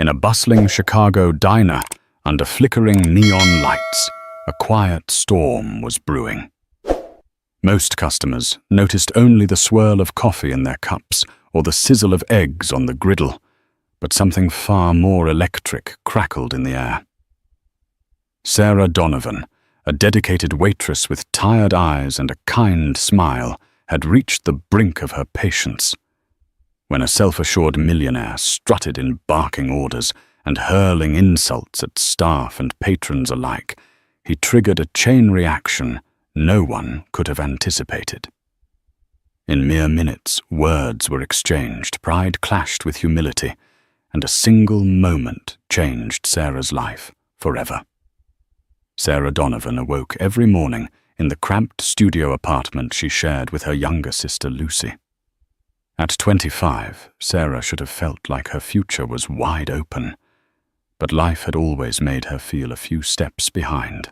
In a bustling Chicago diner, under flickering neon lights, a quiet storm was brewing. Most customers noticed only the swirl of coffee in their cups or the sizzle of eggs on the griddle, but something far more electric crackled in the air. Sarah Donovan, a dedicated waitress with tired eyes and a kind smile, had reached the brink of her patience. When a self-assured millionaire strutted in barking orders and hurling insults at staff and patrons alike, he triggered a chain reaction no one could have anticipated. In mere minutes, words were exchanged, pride clashed with humility, and a single moment changed Sarah's life forever. Sarah Donovan awoke every morning in the cramped studio apartment she shared with her younger sister Lucy. At 25, Sarah should have felt like her future was wide open, but life had always made her feel a few steps behind.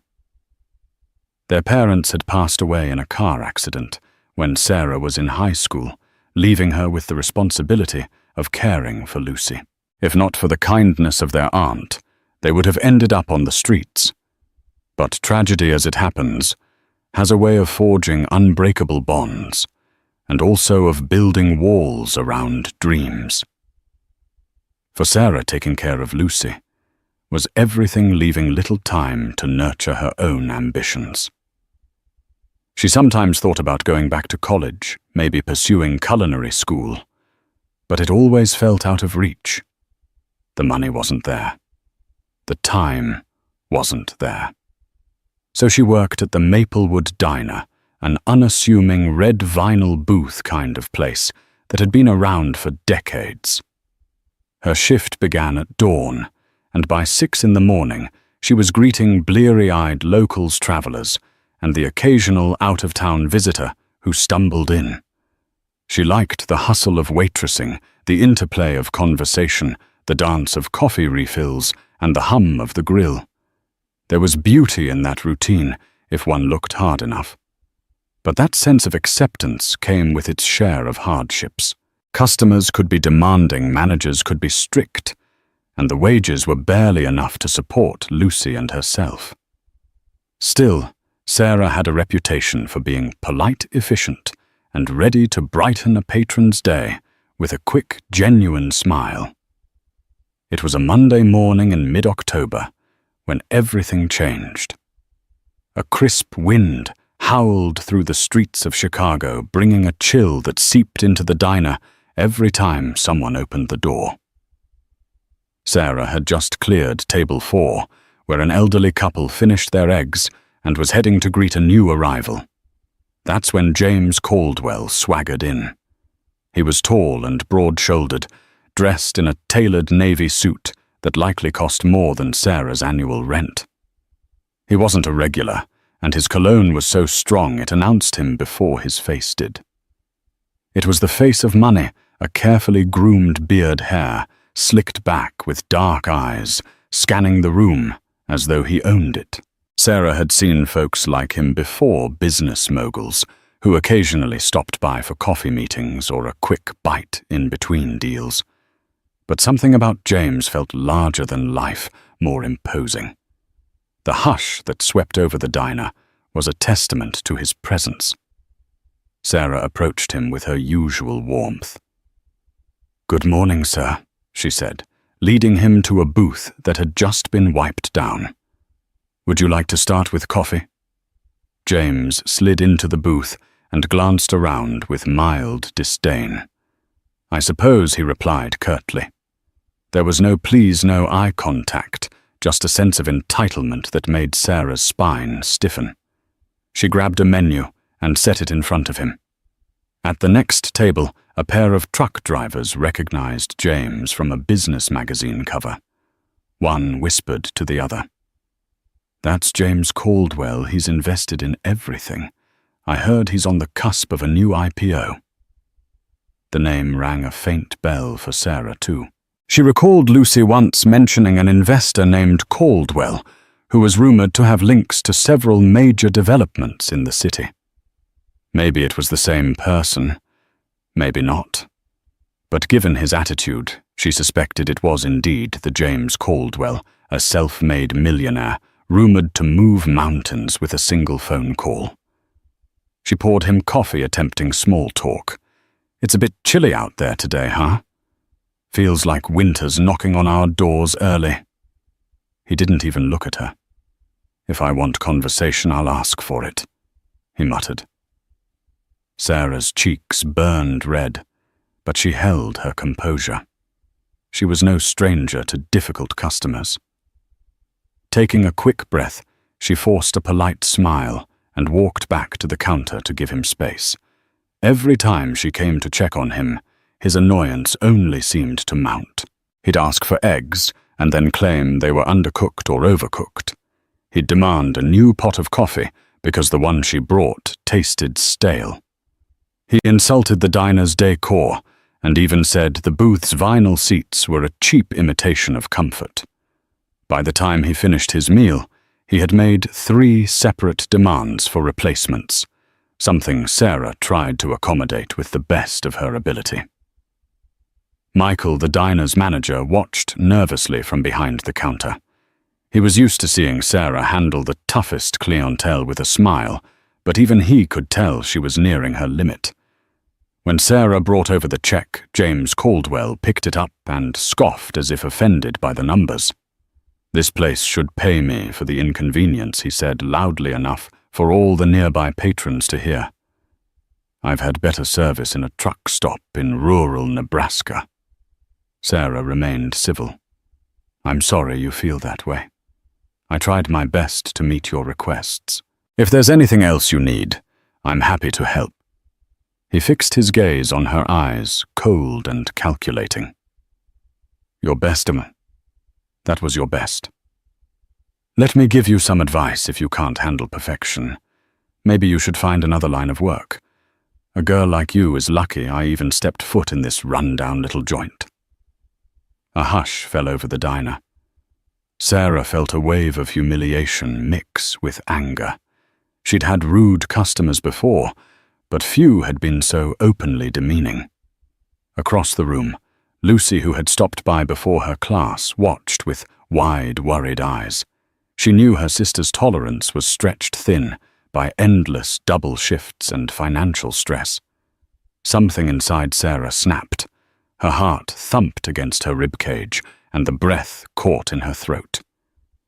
Their parents had passed away in a car accident when Sarah was in high school, leaving her with the responsibility of caring for Lucy. If not for the kindness of their aunt, they would have ended up on the streets. But tragedy, as it happens, has a way of forging unbreakable bonds, and also of building walls around dreams. For Sarah, taking care of Lucy was everything leaving little time to nurture her own ambitions. She sometimes thought about going back to college, maybe pursuing culinary school, but it always felt out of reach. The money wasn't there. The time wasn't there. So she worked at the Maplewood Diner, an unassuming red vinyl booth kind of place that had been around for decades. Her shift began at dawn, and by 6 in the morning, she was greeting bleary-eyed locals travelers and the occasional out-of-town visitor who stumbled in. She liked the hustle of waitressing, the interplay of conversation, the dance of coffee refills, and the hum of the grill. There was beauty in that routine if one looked hard enough. But that sense of acceptance came with its share of hardships. Customers could be demanding, managers could be strict, and the wages were barely enough to support Lucy and herself. Still, Sarah had a reputation for being polite, efficient, and ready to brighten a patron's day with a quick, genuine smile. It was a Monday morning in mid-October when everything changed. A crisp wind howled through the streets of Chicago, bringing a chill that seeped into the diner every time someone opened the door. Sarah had just cleared table 4, where an elderly couple finished their eggs and was heading to greet a new arrival. That's when James Caldwell swaggered in. He was tall and broad-shouldered, dressed in a tailored navy suit that likely cost more than Sarah's annual rent. He wasn't a regular, and his cologne was so strong it announced him before his face did. It was the face of money, a carefully groomed beard hair, slicked back with dark eyes, scanning the room as though he owned it. Sarah had seen folks like him before, business moguls, who occasionally stopped by for coffee meetings or a quick bite in between deals. But something about James felt larger than life, more imposing. The hush that swept over the diner was a testament to his presence. Sarah approached him with her usual warmth. "Good morning, sir," she said, leading him to a booth that had just been wiped down. "Would you like to start with coffee?" James slid into the booth and glanced around with mild disdain. "I suppose," he replied curtly. There was no please, no eye contact, just a sense of entitlement that made Sarah's spine stiffen. She grabbed a menu and set it in front of him. At the next table, a pair of truck drivers recognized James from a business magazine cover. One whispered to the other, "That's James Caldwell. He's invested in everything. I heard he's on the cusp of a new IPO." The name rang a faint bell for Sarah, too. She recalled Lucy once mentioning an investor named Caldwell, who was rumored to have links to several major developments in the city. Maybe it was the same person, maybe not. But given his attitude, She suspected it was indeed the James Caldwell, a self-made millionaire, rumored to move mountains with a single phone call. She poured him coffee, attempting small talk. "It's a bit chilly out there today, huh? Feels like winter's knocking on our doors early." He didn't even look at her. "If I want conversation, I'll ask for it," he muttered. Sarah's cheeks burned red, but she held her composure. She was no stranger to difficult customers. Taking a quick breath, she forced a polite smile and walked back to the counter to give him space. Every time she came to check on him, his annoyance only seemed to mount. He'd ask for eggs and then claim they were undercooked or overcooked. He'd demand a new pot of coffee because the one she brought tasted stale. He insulted the diner's decor and even said the booth's vinyl seats were a cheap imitation of comfort. By the time he finished his meal, he had made 3 separate demands for replacements, something Sarah tried to accommodate with the best of her ability. Michael, the diner's manager, watched nervously from behind the counter. He was used to seeing Sarah handle the toughest clientele with a smile, but even he could tell she was nearing her limit. When Sarah brought over the check, James Caldwell picked it up and scoffed as if offended by the numbers. "This place should pay me for the inconvenience," he said loudly enough for all the nearby patrons to hear. "I've had better service in a truck stop in rural Nebraska." Sarah remained civil. "I'm sorry you feel that way. I tried my best to meet your requests. If there's anything else you need, I'm happy to help." He fixed his gaze on her eyes, cold and calculating. "Your best, that was your best. Let me give you some advice if you can't handle perfection. Maybe you should find another line of work. A girl like you is lucky I even stepped foot in this run-down little joint." A hush fell over the diner. Sarah felt a wave of humiliation mix with anger. She'd had rude customers before, but few had been so openly demeaning. Across the room, Lucy, who had stopped by before her class, watched with wide, worried eyes. She knew her sister's tolerance was stretched thin by endless double shifts and financial stress. Something inside Sarah snapped. Her heart thumped against her ribcage, and the breath caught in her throat.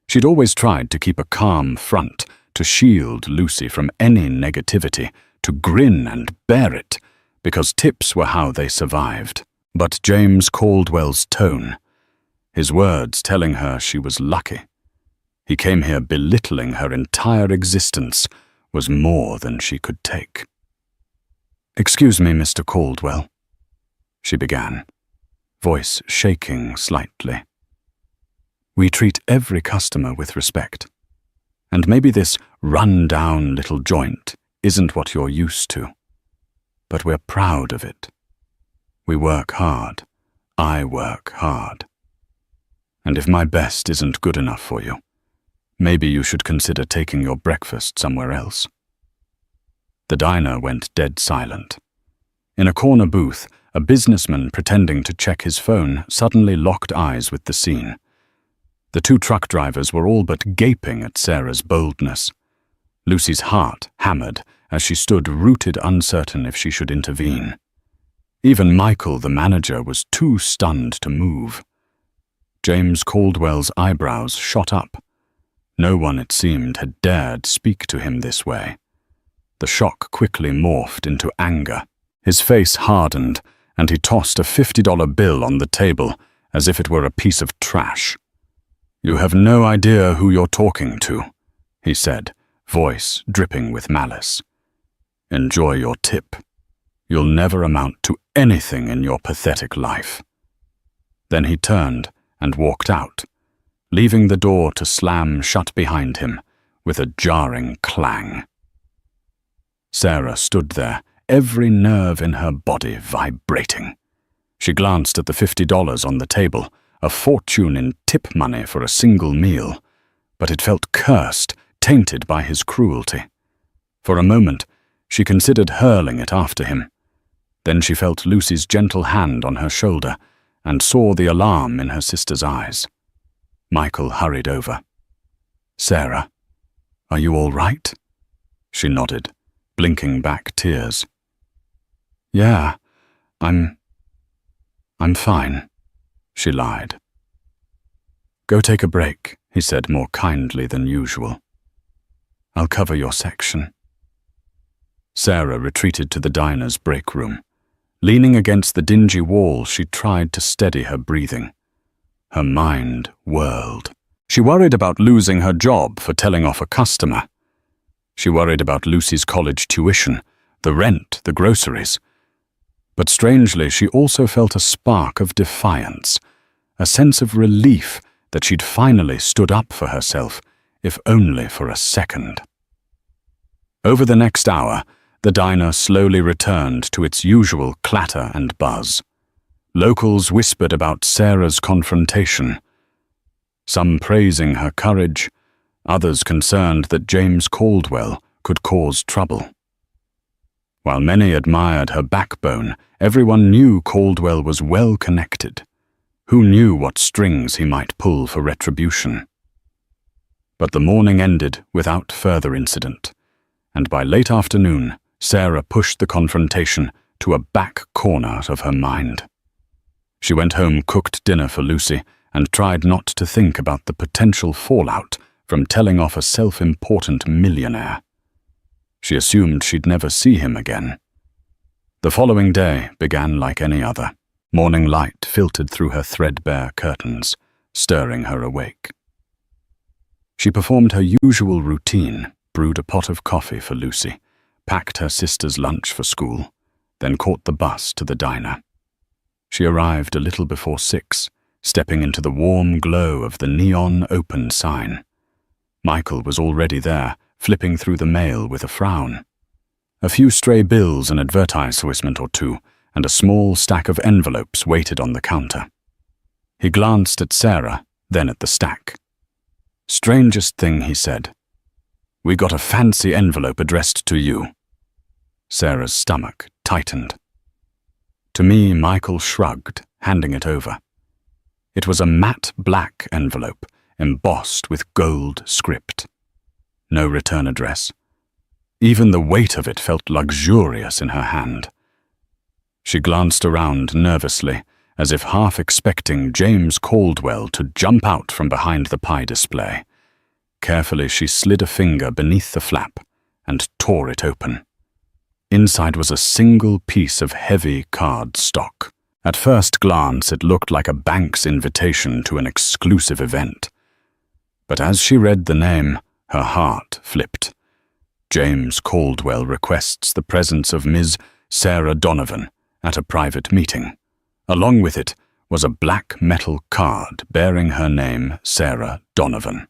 She'd always tried to keep a calm front, to shield Lucy from any negativity, to grin and bear it, because tips were how they survived. But James Caldwell's tone, his words telling her she was lucky, he came here belittling her entire existence, was more than she could take. "Excuse me, Mr. Caldwell," she began, voice shaking slightly. "We treat every customer with respect, and maybe this run-down little joint isn't what you're used to, but we're proud of it. We work hard. I work hard. And if my best isn't good enough for you, maybe you should consider taking your breakfast somewhere else." The diner went dead silent. In a corner booth, a businessman pretending to check his phone suddenly locked eyes with the scene. The 2 truck drivers were all but gaping at Sarah's boldness. Lucy's heart hammered as she stood rooted, uncertain if she should intervene. Even Michael, the manager, was too stunned to move. James Caldwell's eyebrows shot up. No one, it seemed, had dared speak to him this way. The shock quickly morphed into anger. His face hardened, and he tossed a $50 bill on the table as if it were a piece of trash. "You have no idea who you're talking to," he said, voice dripping with malice. "Enjoy your tip. You'll never amount to anything in your pathetic life." Then he turned and walked out, leaving the door to slam shut behind him with a jarring clang. Sarah stood there, every nerve in her body vibrating. She glanced at the $50 on the table, a fortune in tip money for a single meal, but it felt cursed, tainted by his cruelty. For a moment, she considered hurling it after him. Then she felt Lucy's gentle hand on her shoulder, and saw the alarm in her sister's eyes. Michael hurried over. "Sarah, are you all right?" She nodded, blinking back tears. "Yeah, I'm fine," she lied. "Go take a break," he said more kindly than usual. "I'll cover your section." Sarah retreated to the diner's break room. Leaning against the dingy wall, she tried to steady her breathing. Her mind whirled. She worried about losing her job for telling off a customer. She worried about Lucy's college tuition, the rent, the groceries. But strangely, she also felt a spark of defiance, a sense of relief that she'd finally stood up for herself, if only for a second. Over the next hour, the diner slowly returned to its usual clatter and buzz. Locals whispered about Sarah's confrontation, some praising her courage, others concerned that James Caldwell could cause trouble. While many admired her backbone, everyone knew Caldwell was well connected. Who knew what strings he might pull for retribution? But the morning ended without further incident, and by late afternoon, Sarah pushed the confrontation to a back corner of her mind. She went home, cooked dinner for Lucy, and tried not to think about the potential fallout from telling off a self-important millionaire. She assumed she'd never see him again. The following day began like any other. Morning light filtered through her threadbare curtains, stirring her awake. She performed her usual routine, brewed a pot of coffee for Lucy, packed her sister's lunch for school, then caught the bus to the diner. She arrived a little before 6, stepping into the warm glow of the neon open sign. Michael was already there, flipping through the mail with a frown. A few stray bills, an advertisement or two, and a small stack of envelopes waited on the counter. He glanced at Sarah, then at the stack. "Strangest thing," he said. "We got a fancy envelope addressed to you." Sarah's stomach tightened. To me, Michael shrugged, handing it over. It was a matte black envelope, embossed with gold script. No return address. Even the weight of it felt luxurious in her hand. She glanced around nervously, as if half expecting James Caldwell to jump out from behind the pie display. Carefully, she slid a finger beneath the flap and tore it open. Inside was a single piece of heavy card stock. At first glance, it looked like a bank's invitation to an exclusive event. But as she read the name, her heart flipped. James Caldwell requests the presence of Ms. Sarah Donovan at a private meeting. Along with it was a black metal card bearing her name, Sarah Donovan.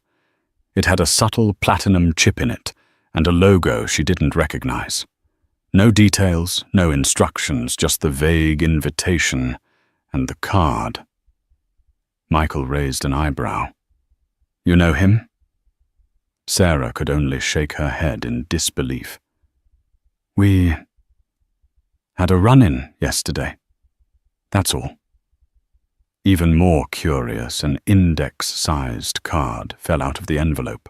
It had a subtle platinum chip in it and a logo she didn't recognize. No details, no instructions, just the vague invitation and the card. Michael raised an eyebrow. "You know him?" Sarah could only shake her head in disbelief. "We had a run-in yesterday. That's all." Even more curious, an index-sized card fell out of the envelope.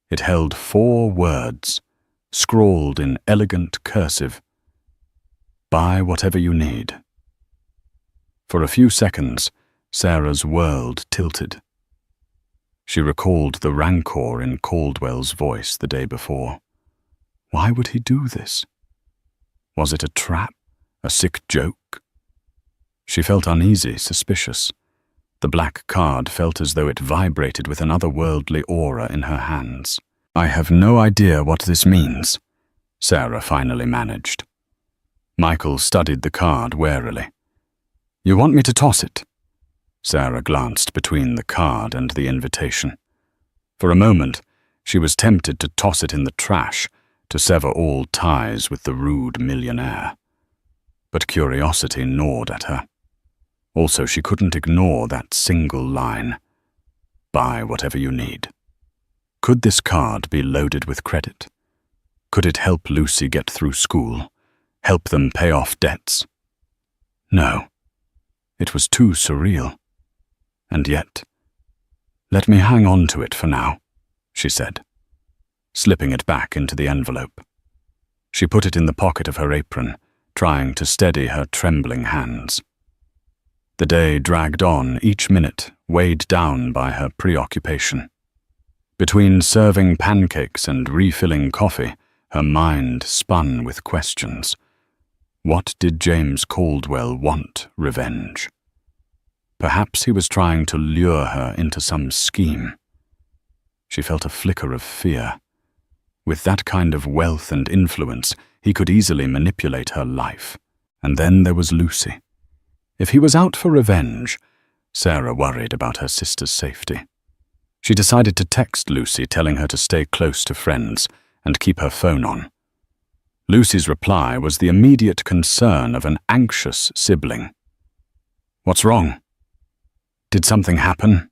It held 4 words, scrawled in elegant cursive. "Buy whatever you need." For a few seconds, Sarah's world tilted. She recalled the rancor in Caldwell's voice the day before. Why would he do this? Was it a trap? A sick joke? She felt uneasy, suspicious. The black card felt as though it vibrated with an otherworldly aura in her hands. "I have no idea what this means," Sarah finally managed. Michael studied the card warily. "You want me to toss it?" Sarah glanced between the card and the invitation. For a moment, she was tempted to toss it in the trash, to sever all ties with the rude millionaire. But curiosity gnawed at her. Also, she couldn't ignore that single line, "Buy whatever you need." Could this card be loaded with credit? Could it help Lucy get through school? Help them pay off debts? No. It was too surreal. And yet, "Let me hang on to it for now," she said, slipping it back into the envelope. She put it in the pocket of her apron, trying to steady her trembling hands. The day dragged on, each minute weighed down by her preoccupation. Between serving pancakes and refilling coffee, her mind spun with questions. What did James Caldwell want revenge? Perhaps he was trying to lure her into some scheme. She felt a flicker of fear. With that kind of wealth and influence, he could easily manipulate her life. And then there was Lucy. If he was out for revenge, Sarah worried about her sister's safety. She decided to text Lucy, telling her to stay close to friends and keep her phone on. Lucy's reply was the immediate concern of an anxious sibling. "What's wrong? Did something happen?"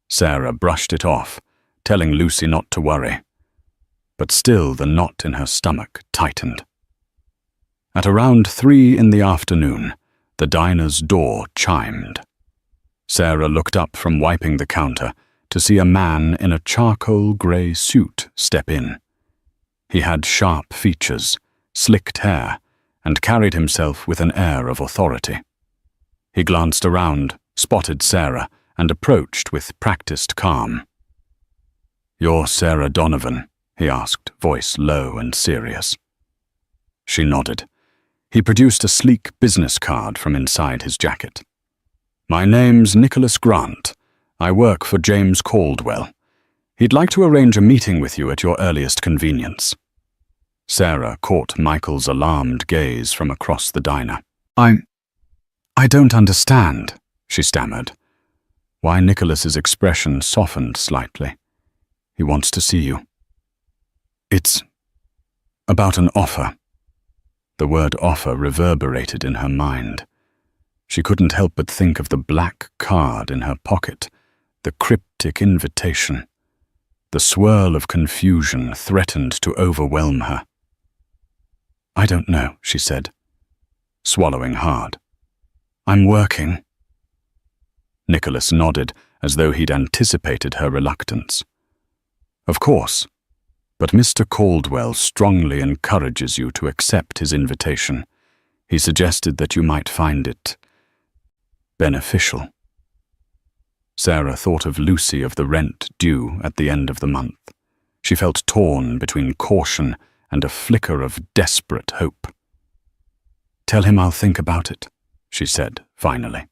Sarah brushed it off, telling Lucy not to worry. But still the knot in her stomach tightened. At around 3 in the afternoon, the diner's door chimed. Sarah looked up from wiping the counter to see a man in a charcoal grey suit step in. He had sharp features, slicked hair, and carried himself with an air of authority. He glanced around, spotted Sarah, and approached with practiced calm. "You're Sarah Donovan?" he asked, voice low and serious. She nodded. He produced a sleek business card from inside his jacket. "My name's Nicholas Grant. I work for James Caldwell. He'd like to arrange a meeting with you at your earliest convenience." Sarah caught Michael's alarmed gaze from across the diner. I don't understand," she stammered. Why Nicholas's expression softened slightly. "He wants to see you." "It's about an offer." The word offer reverberated in her mind. She couldn't help but think of the black card in her pocket, the cryptic invitation. The swirl of confusion threatened to overwhelm her. "I don't know," she said, swallowing hard. "I'm working." Nicholas nodded, as though he'd anticipated her reluctance. "Of course. But Mr. Caldwell strongly encourages you to accept his invitation. He suggested that you might find it beneficial." Sarah thought of Lucy of the rent due at the end of the month. She felt torn between caution and a flicker of desperate hope. "Tell him I'll think about it," she said, finally.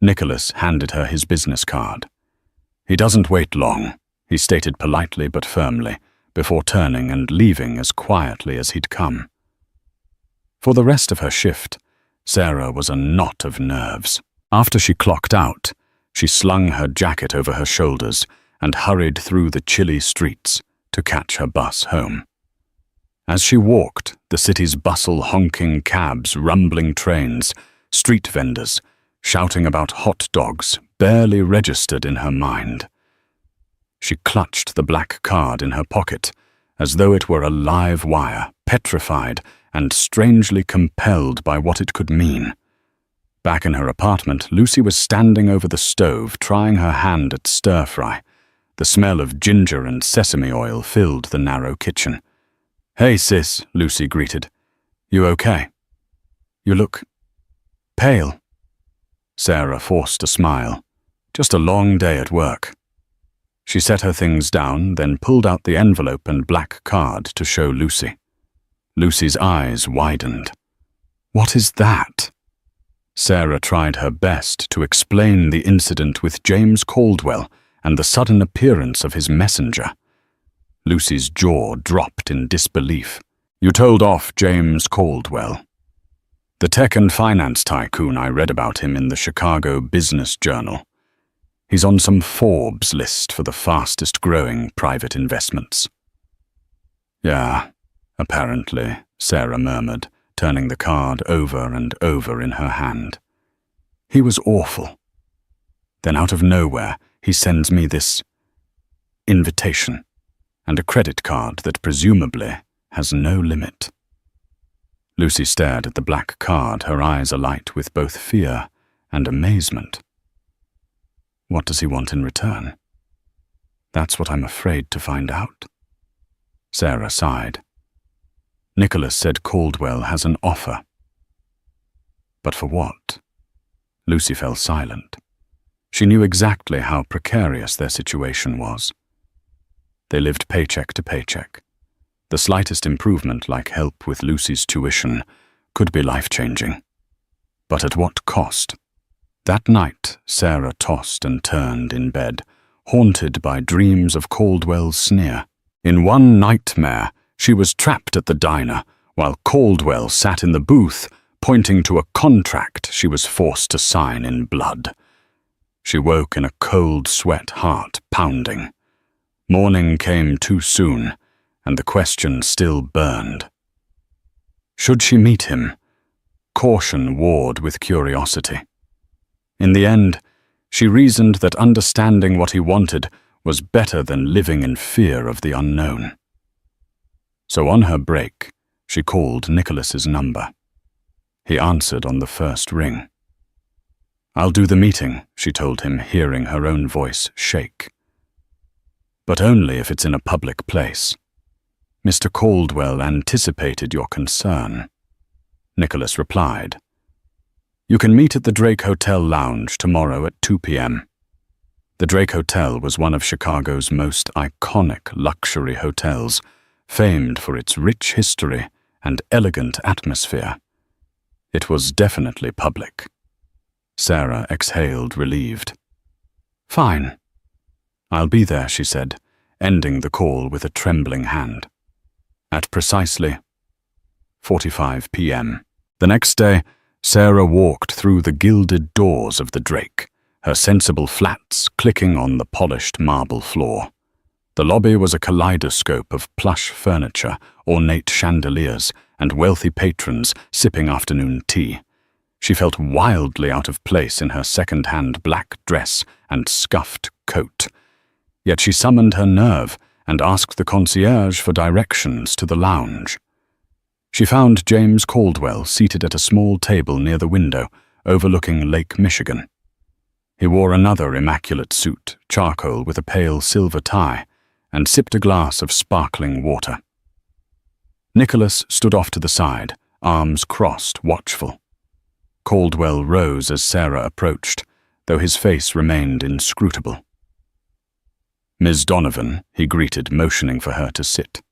Nicholas handed her his business card. "He doesn't wait long," he stated politely but firmly, before turning and leaving as quietly as he'd come. For the rest of her shift, Sarah was a knot of nerves. After she clocked out, she slung her jacket over her shoulders and hurried through the chilly streets to catch her bus home. As she walked, the city's bustle honking cabs, rumbling trains, street vendors, shouting about hot dogs, barely registered in her mind. She clutched the black card in her pocket, as though it were a live wire, petrified and strangely compelled by what it could mean. Back in her apartment, Lucy was standing over the stove, trying her hand at stir-fry. The smell of ginger and sesame oil filled the narrow kitchen. "Hey, sis," Lucy greeted. "You okay? You look pale." Sarah forced a smile. "Just a long day at work." She set her things down, then pulled out the envelope and black card to show Lucy. Lucy's eyes widened. "What is that?" Sarah tried her best to explain the incident with James Caldwell and the sudden appearance of his messenger. Lucy's jaw dropped in disbelief. "You told off James Caldwell." "The tech and finance tycoon. I read about him in the Chicago Business Journal. He's on some Forbes list for the fastest-growing private investments." "Yeah, apparently," Sarah murmured, turning the card over and over in her hand. "He was awful. Then out of nowhere, he sends me this invitation and a credit card that presumably has no limit." Lucy stared at the black card, her eyes alight with both fear and amazement. What does he want in return? That's what I'm afraid to find out. Sarah sighed. Nicholas said Caldwell has an offer. But for what? Lucy fell silent. She knew exactly how precarious their situation was. They lived paycheck to paycheck. The slightest improvement, like help with Lucy's tuition, could be life-changing. But at what cost? That night, Sarah tossed and turned in bed, haunted by dreams of Caldwell's sneer. In one nightmare, she was trapped at the diner, while Caldwell sat in the booth, pointing to a contract she was forced to sign in blood. She woke in a cold sweat, heart pounding. Morning came too soon, and the question still burned. Should she meet him? Caution warred with curiosity. In the end, she reasoned that understanding what he wanted was better than living in fear of the unknown. So on her break, she called Nicholas's number. He answered on the first ring. "I'll do the meeting," she told him, hearing her own voice shake. "But only if it's in a public place. Mr. Caldwell anticipated your concern." Nicholas replied, "You can meet at the Drake Hotel lounge tomorrow at 2 p.m. The Drake Hotel was one of Chicago's most iconic luxury hotels, famed for its rich history and elegant atmosphere. It was definitely public. Sarah exhaled, relieved. "Fine. I'll be there," she said, ending the call with a trembling hand. At precisely 4:45 p.m. The next day, Sarah walked through the gilded doors of the Drake, her sensible flats clicking on the polished marble floor. The lobby was a kaleidoscope of plush furniture, ornate chandeliers, and wealthy patrons sipping afternoon tea. She felt wildly out of place in her second-hand black dress and scuffed coat. Yet she summoned her nerve and asked the concierge for directions to the lounge. She found James Caldwell seated at a small table near the window, overlooking Lake Michigan. He wore another immaculate suit, charcoal with a pale silver tie, and sipped a glass of sparkling water. Nicholas stood off to the side, arms crossed, watchful. Caldwell rose as Sarah approached, though his face remained inscrutable. "Ms. Donovan," he greeted, motioning for her to sit.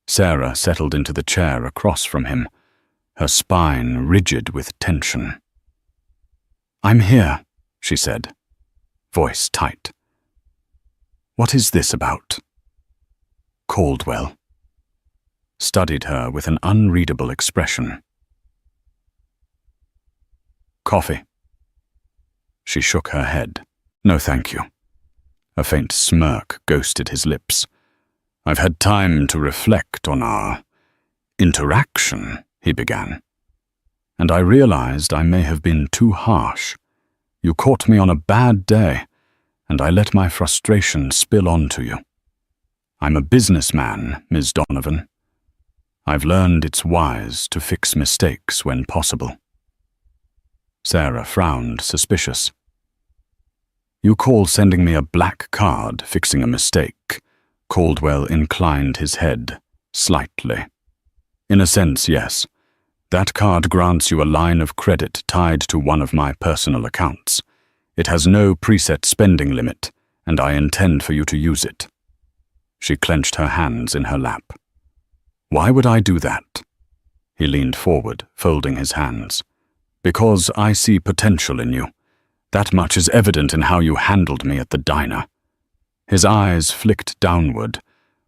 Sarah settled into the chair across from him, her spine rigid with tension. "I'm here," she said, voice tight. "What is this about?" Caldwell studied her with an unreadable expression. "Coffee." She shook her head. "No, thank you." A faint smirk ghosted his lips. "I've had time to reflect on our interaction," he began. "And I realized I may have been too harsh. You caught me on a bad day, and I let my frustration spill onto you. I'm a businessman, Ms. Donovan. I've learned it's wise to fix mistakes when possible." Sarah frowned, suspicious. "You call sending me a black card fixing a mistake?" Caldwell inclined his head slightly. "In a sense, yes. That card grants you a line of credit tied to one of my personal accounts. It has no preset spending limit, and I intend for you to use it." She clenched her hands in her lap. "Why would I do that?" He leaned forward, folding his hands. "Because I see potential in you. That much is evident in how you handled me at the diner." His eyes flicked downward,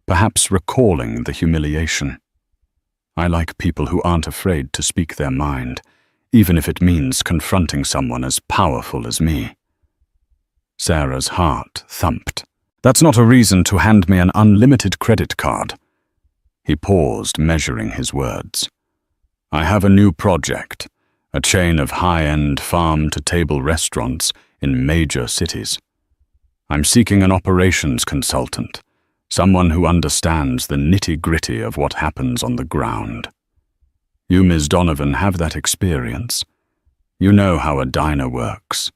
perhaps recalling the humiliation. "I like people who aren't afraid to speak their mind, even if it means confronting someone as powerful as me." Sarah's heart thumped. "That's not a reason to hand me an unlimited credit card." He paused, measuring his words. "I have a new project, a chain of high-end farm-to-table restaurants in major cities. I'm seeking an operations consultant, someone who understands the nitty-gritty of what happens on the ground." You, Ms. Donovan, have that experience. You know how a diner works.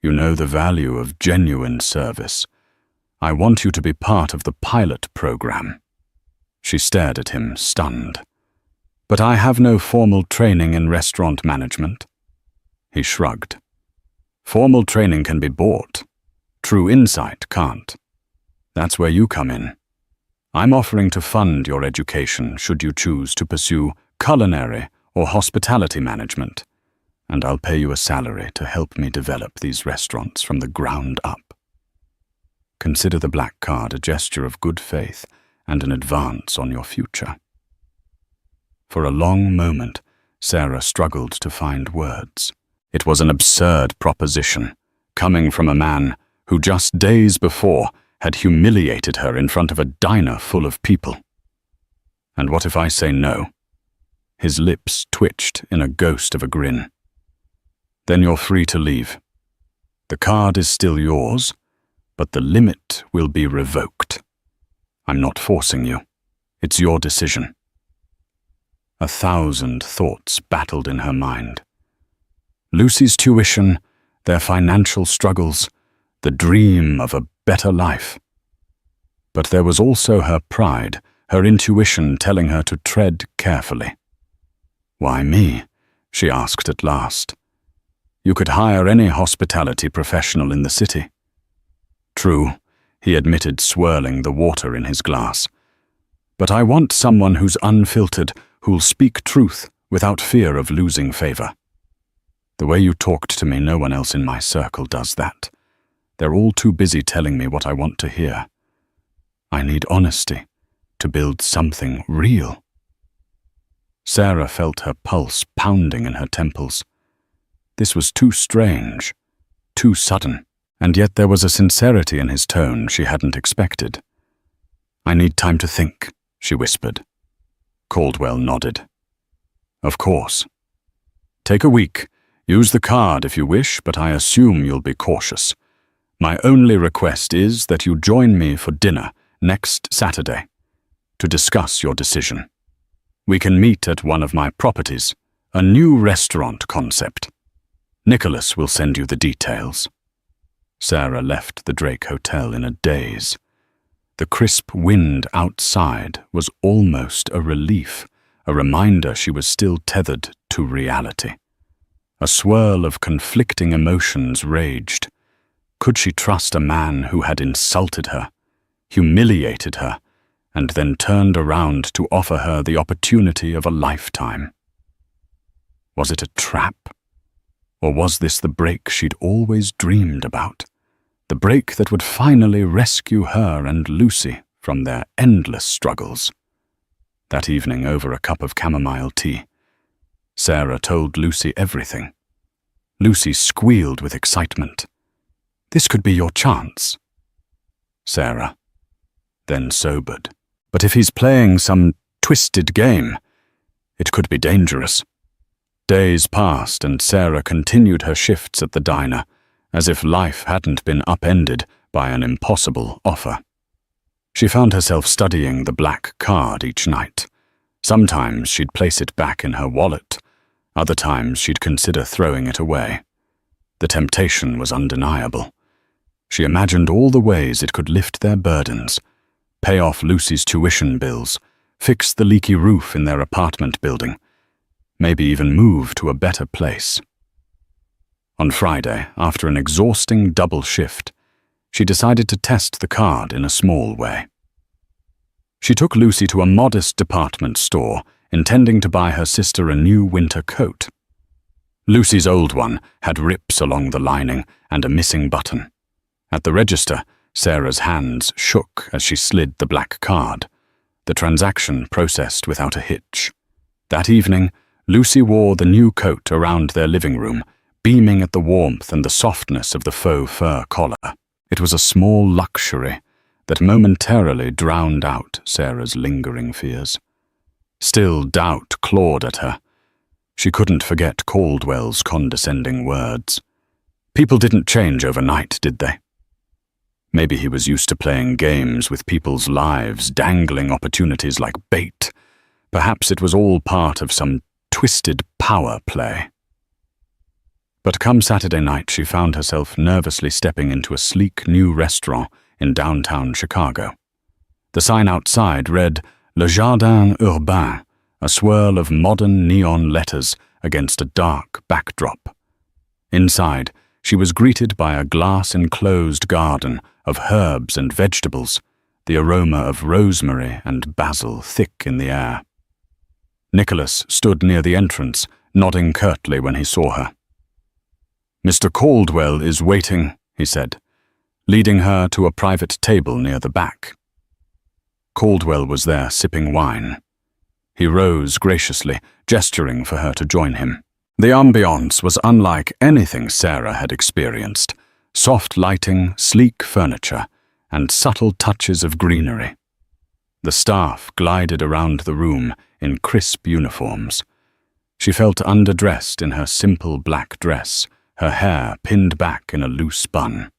You know the value of genuine service. I want you to be part of the pilot program." She stared at him, stunned. "But I have no formal training in restaurant management." He shrugged. "Formal training can be bought. True insight can't. That's where you come in. I'm offering to fund your education should you choose to pursue culinary or hospitality management, and I'll pay you a salary to help me develop these restaurants from the ground up. Consider the black card a gesture of good faith and an advance on your future." For a long moment, Sarah struggled to find words. It was an absurd proposition, coming from a man who just days before had humiliated her in front of a diner full of people. "And what if I say no?" His lips twitched in a ghost of a grin. "Then you're free to leave. The card is still yours, but the limit will be revoked. I'm not forcing you. It's your decision." 1,000 thoughts battled in her mind. Lucy's tuition, their financial struggles, the dream of a better life. But there was also her pride, her intuition telling her to tread carefully. "Why me?" she asked at last. "You could hire any hospitality professional in the city." "True," he admitted, swirling the water in his glass. "But I want someone who's unfiltered, who'll speak truth without fear of losing favor. The way you talked to me, no one else in my circle does that. They're all too busy telling me what I want to hear. I need honesty to build something real." Sarah felt her pulse pounding in her temples. This was too strange, too sudden, and yet there was a sincerity in his tone she hadn't expected. "I need time to think," she whispered. Caldwell nodded. "Of course. Take a week. Use the card if you wish, but I assume you'll be cautious. My only request is that you join me for dinner next Saturday to discuss your decision. We can meet at one of my properties, a new restaurant concept. Nicholas will send you the details." Sarah left the Drake Hotel in a daze. The crisp wind outside was almost a relief, a reminder she was still tethered to reality. A swirl of conflicting emotions raged. Could she trust a man who had insulted her, humiliated her, and then turned around to offer her the opportunity of a lifetime? Was it a trap? Or was this the break she'd always dreamed about? The break that would finally rescue her and Lucy from their endless struggles. That evening, over a cup of chamomile tea, Sarah told Lucy everything. Lucy squealed with excitement. "This could be your chance." Sarah then sobered. "But if he's playing some twisted game, it could be dangerous." Days passed and Sarah continued her shifts at the diner, as if life hadn't been upended by an impossible offer. She found herself studying the black card each night. Sometimes she'd place it back in her wallet. Other times she'd consider throwing it away. The temptation was undeniable. She imagined all the ways it could lift their burdens, pay off Lucy's tuition bills, fix the leaky roof in their apartment building, maybe even move to a better place. On Friday, after an exhausting double shift, she decided to test the card in a small way. She took Lucy to a modest department store, intending to buy her sister a new winter coat. Lucy's old one had rips along the lining and a missing button. At the register, Sarah's hands shook as she slid the black card. The transaction processed without a hitch. That evening, Lucy wore the new coat around their living room, beaming at the warmth and the softness of the faux fur collar. It was a small luxury that momentarily drowned out Sarah's lingering fears. Still, doubt clawed at her. She couldn't forget Caldwell's condescending words. People didn't change overnight, did they? Maybe he was used to playing games with people's lives, dangling opportunities like bait. Perhaps it was all part of some twisted power play. But come Saturday night, she found herself nervously stepping into a sleek new restaurant in downtown Chicago. The sign outside read, Le Jardin Urbain, a swirl of modern neon letters against a dark backdrop. Inside, she was greeted by a glass-enclosed garden of herbs and vegetables, the aroma of rosemary and basil thick in the air. Nicholas stood near the entrance, nodding curtly when he saw her. "Mr. Caldwell is waiting," he said, leading her to a private table near the back. Caldwell was there sipping wine. He rose graciously, gesturing for her to join him. The ambiance was unlike anything Sarah had experienced. Soft lighting, sleek furniture, and subtle touches of greenery. The staff glided around the room in crisp uniforms. She felt underdressed in her simple black dress, her hair pinned back in a loose bun.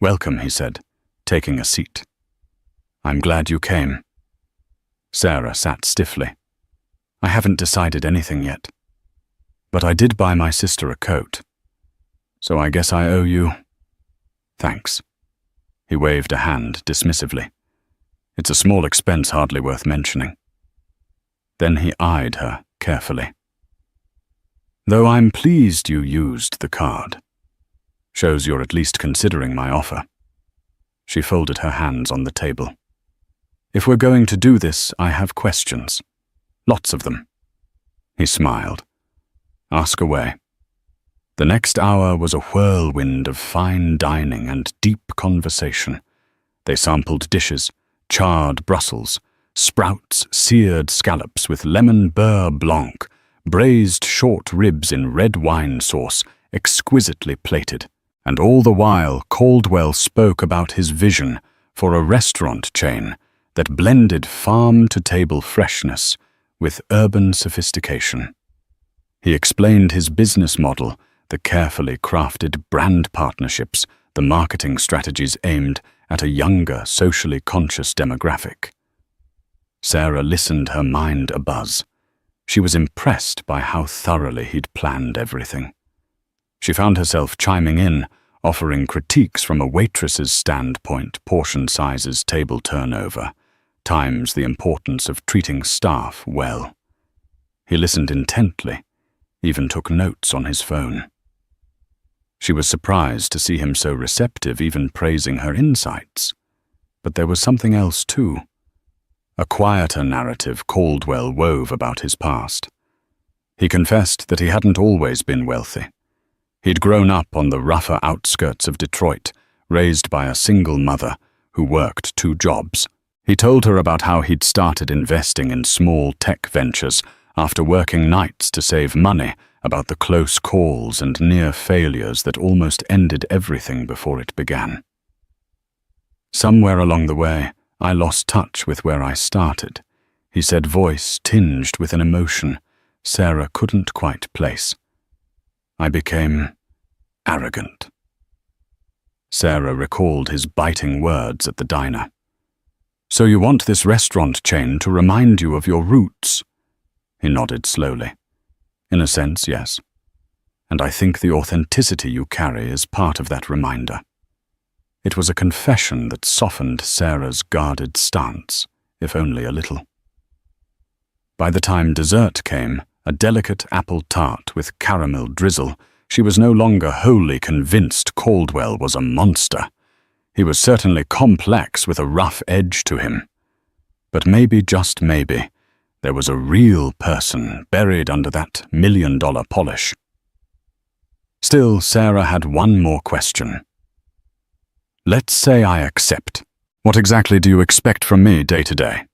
"Welcome," he said, taking a seat. "I'm glad you came." Sarah sat stiffly. "I haven't decided anything yet. But I did buy my sister a coat. So I guess I owe you." "Thanks." He waved a hand dismissively. "It's a small expense hardly worth mentioning." Then he eyed her carefully. "Though I'm pleased you used the card. Shows you're at least considering my offer." She folded her hands on the table. "If we're going to do this, I have questions. Lots of them." He smiled. "Ask away." The next hour was a whirlwind of fine dining and deep conversation. They sampled dishes, charred Brussels, sprouts, seared scallops with lemon beurre blanc, braised short ribs in red wine sauce, exquisitely plated. And all the while, Caldwell spoke about his vision for a restaurant chain that blended farm-to-table freshness with urban sophistication. He explained his business model, the carefully crafted brand partnerships, the marketing strategies aimed at a younger, socially conscious demographic. Sarah listened, her mind abuzz. She was impressed by how thoroughly he'd planned everything. She found herself chiming in, offering critiques from a waitress's standpoint: portion sizes, table turnover, times the importance of treating staff well. He listened intently, even took notes on his phone. She was surprised to see him so receptive, even praising her insights. But there was something else too. A quieter narrative Caldwell wove about his past. He confessed that he hadn't always been wealthy. He'd grown up on the rougher outskirts of Detroit, raised by a single mother who worked 2 jobs. He told her about how he'd started investing in small tech ventures after working nights to save money, about the close calls and near failures that almost ended everything before it began. "Somewhere along the way, I lost touch with where I started," he said, voice tinged with an emotion Sarah couldn't quite place. "I became arrogant." Sarah recalled his biting words at the diner. "So you want this restaurant chain to remind you of your roots?" He nodded slowly. "In a sense, yes. And I think the authenticity you carry is part of that reminder." It was a confession that softened Sarah's guarded stance, if only a little. By the time dessert came, a delicate apple tart with caramel drizzle, she was no longer wholly convinced Caldwell was a monster. He was certainly complex with a rough edge to him. But maybe, just maybe, there was a real person buried under that $1,000,000 polish. Still, Sarah had one more question. "Let's say I accept. What exactly do you expect from me day to day?"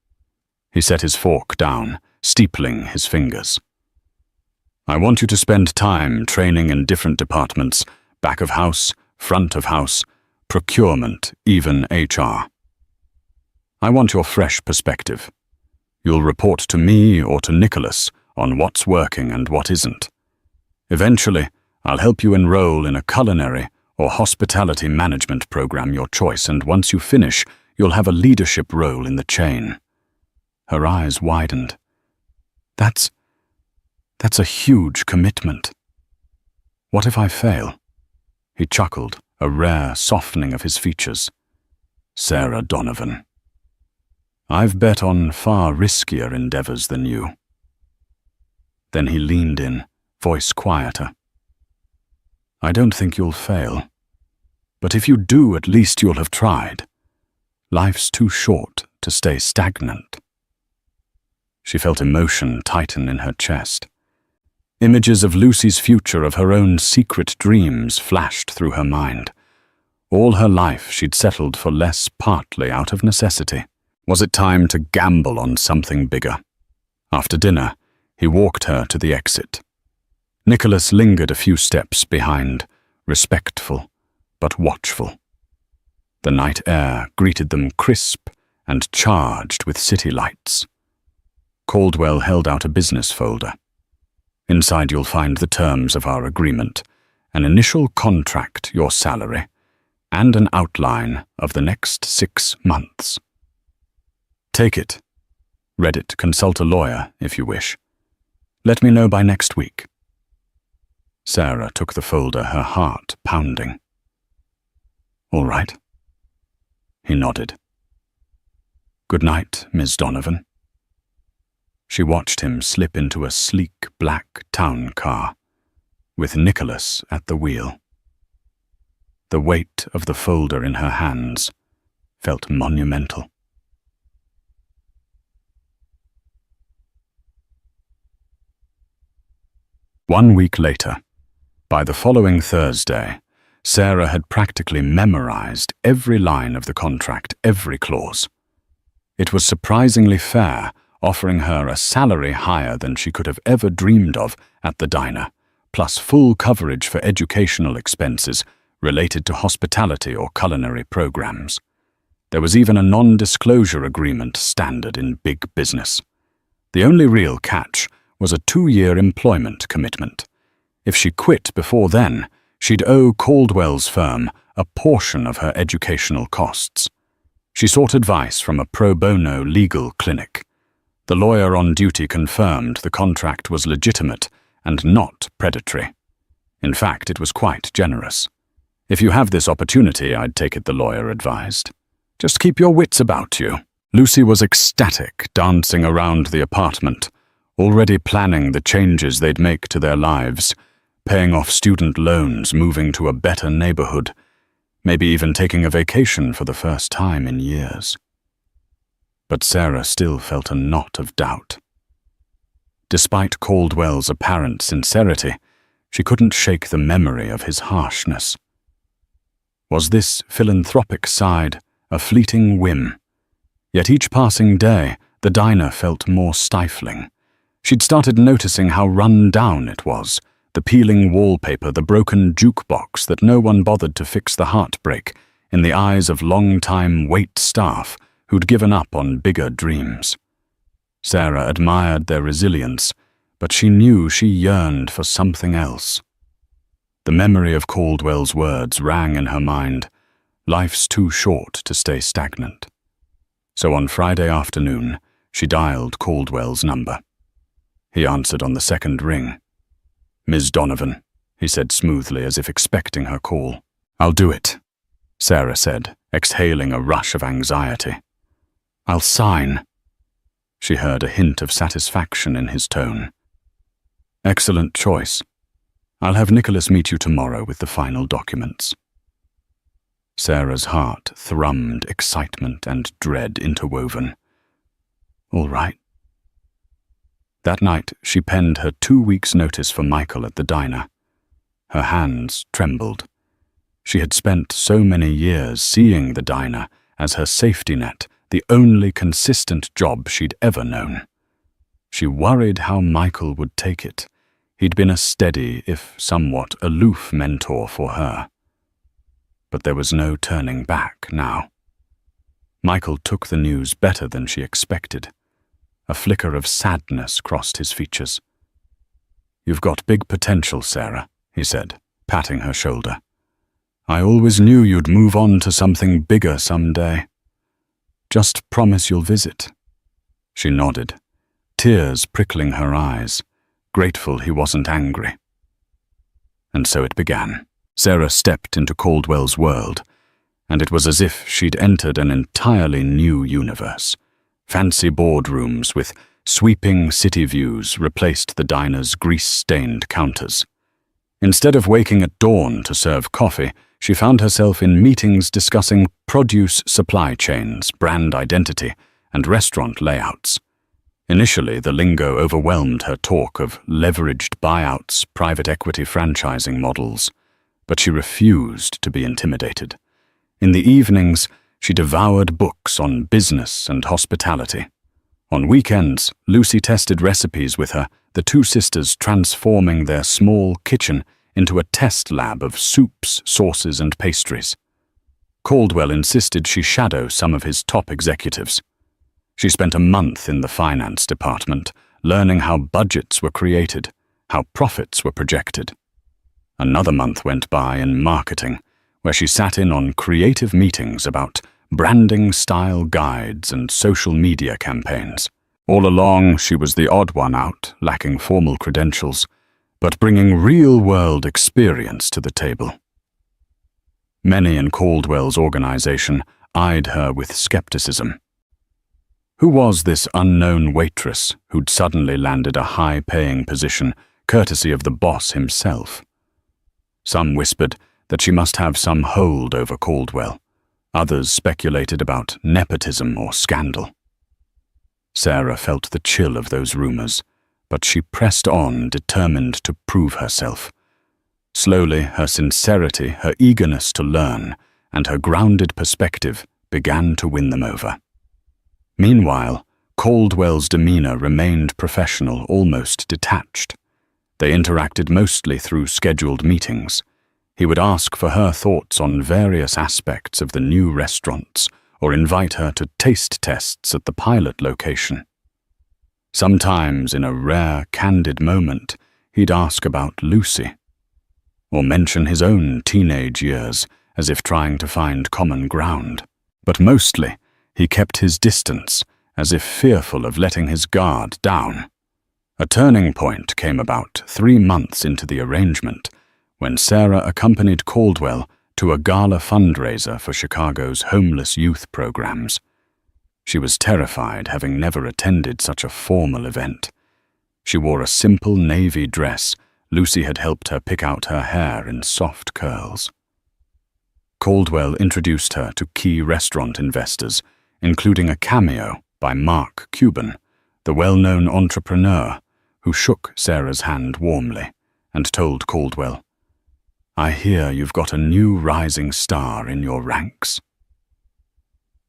He set his fork down, steepling his fingers. "I want you to spend time training in different departments: back of house, front of house, procurement, even HR. I want your fresh perspective. You'll report to me or to Nicholas on what's working and what isn't. Eventually, I'll help you enroll in a culinary or hospitality management program, your choice, and once you finish, you'll have a leadership role in the chain." Her eyes widened. That's a huge commitment. What if I fail? He chuckled, a rare softening of his features. Sarah Donovan. I've bet on far riskier endeavors than you. Then he leaned in, voice quieter. I don't think you'll fail. But if you do, at least you'll have tried. Life's too short to stay stagnant. She felt emotion tighten in her chest. Images of Lucy's future, of her own secret dreams, flashed through her mind. All her life she'd settled for less, partly out of necessity. Was it time to gamble on something bigger? After dinner, he walked her to the exit. Nicholas lingered a few steps behind, respectful but watchful. The night air greeted them crisp and charged with city lights. Caldwell held out a business folder. Inside you'll find the terms of our agreement, an initial contract, your salary, and an outline of the next 6 months. Take it. Read it, consult a lawyer if you wish. Let me know by next week. Sarah took the folder, her heart pounding. All right. He nodded. Good night, Miss Donovan. She watched him slip into a sleek black town car, with Nicholas at the wheel. The weight of the folder in her hands felt monumental. One week later, by the following Thursday, Sarah had practically memorized every line of the contract, every clause. It was surprisingly fair, offering her a salary higher than she could have ever dreamed of at the diner, plus full coverage for educational expenses related to hospitality or culinary programs. There was even a non-disclosure agreement standard in big business. The only real catch was a 2-year employment commitment. If she quit before then, she'd owe Caldwell's firm a portion of her educational costs. She sought advice from a pro bono legal clinic. The lawyer on duty confirmed the contract was legitimate and not predatory. In fact, it was quite generous. If you have this opportunity, I'd take it, the lawyer advised. Just keep your wits about you. Lucy was ecstatic, dancing around the apartment, already planning the changes they'd make to their lives, paying off student loans, moving to a better neighborhood, maybe even taking a vacation for the first time in years. But Sarah still felt a knot of doubt. Despite Caldwell's apparent sincerity, she couldn't shake the memory of his harshness. Was this philanthropic side a fleeting whim? Yet each passing day, the diner felt more stifling. She'd started noticing how run down it was, the peeling wallpaper, the broken jukebox that no one bothered to fix the heartbreak in the eyes of long-time wait staff who'd given up on bigger dreams. Sarah admired their resilience, but she knew she yearned for something else. The memory of Caldwell's words rang in her mind. Life's too short to stay stagnant. So on Friday afternoon, she dialed Caldwell's number. He answered on the second ring. Ms. Donovan, he said smoothly, as if expecting her call. I'll do it, Sarah said, exhaling a rush of anxiety. I'll sign. She heard a hint of satisfaction in his tone. Excellent choice. I'll have Nicholas meet you tomorrow with the final documents. Sarah's heart thrummed, excitement and dread interwoven. All right. That night, she penned her 2 weeks' notice for Michael at the diner. Her hands trembled. She had spent so many years seeing the diner as her safety net, the only consistent job she'd ever known. She worried how Michael would take it. He'd been a steady, if somewhat aloof mentor for her. But there was no turning back now. Michael took the news better than she expected. A flicker of sadness crossed his features. You've got big potential, Sarah, he said, patting her shoulder. I always knew you'd move on to something bigger someday. Just promise you'll visit. She nodded, tears prickling her eyes, grateful he wasn't angry. And so it began. Sarah stepped into Caldwell's world, and it was as if she'd entered an entirely new universe. Fancy boardrooms with sweeping city views replaced the diner's grease-stained counters. Instead of waking at dawn to serve coffee, she found herself in meetings discussing produce supply chains, brand identity, and restaurant layouts. Initially, the lingo overwhelmed her talk of leveraged buyouts, private equity franchising models, but she refused to be intimidated. In the evenings, she devoured books on business and hospitality. On weekends, Lucy tested recipes with her, the two sisters transforming their small kitchen into a test lab of soups, sauces, and pastries. Caldwell insisted she shadow some of his top executives. She spent a month in the finance department, learning how budgets were created, how profits were projected. Another month went by in marketing, where she sat in on creative meetings about branding style guides and social media campaigns. All along, she was the odd one out, lacking formal credentials, but bringing real-world experience to the table. Many in Caldwell's organization eyed her with skepticism. Who was this unknown waitress who'd suddenly landed a high-paying position, courtesy of the boss himself? Some whispered that she must have some hold over Caldwell. Others speculated about nepotism or scandal. Sarah felt the chill of those rumors, but she pressed on, determined to prove herself. Slowly, her sincerity, her eagerness to learn, and her grounded perspective began to win them over. Meanwhile, Caldwell's demeanor remained professional, almost detached. They interacted mostly through scheduled meetings. He would ask for her thoughts on various aspects of the new restaurants or invite her to taste tests at the pilot location. Sometimes, in a rare, candid moment, he'd ask about Lucy, or mention his own teenage years as if trying to find common ground. But mostly, he kept his distance, as if fearful of letting his guard down. A turning point came about 3 months into the arrangement, when Sarah accompanied Caldwell to a gala fundraiser for Chicago's homeless youth programs. She was terrified, having never attended such a formal event. She wore a simple navy dress. Lucy had helped her pick out her hair in soft curls. Caldwell introduced her to key restaurant investors, including a cameo by Mark Cuban, the well-known entrepreneur, who shook Sarah's hand warmly and told Caldwell, "I hear you've got a new rising star in your ranks."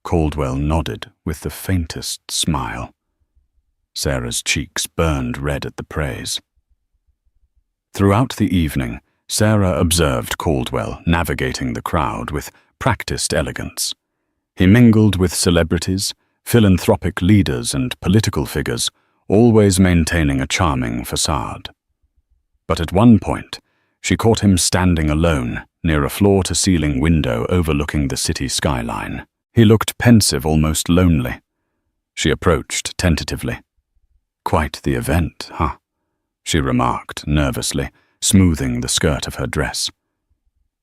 Caldwell nodded with the faintest smile. Sarah's cheeks burned red at the praise. Throughout the evening, Sarah observed Caldwell navigating the crowd with practiced elegance. He mingled with celebrities, philanthropic leaders, and political figures, always maintaining a charming facade. But at one point, she caught him standing alone near a floor-to-ceiling window overlooking the city skyline. He looked pensive, almost lonely. She approached tentatively. "Quite the event, huh?" she remarked nervously, smoothing the skirt of her dress.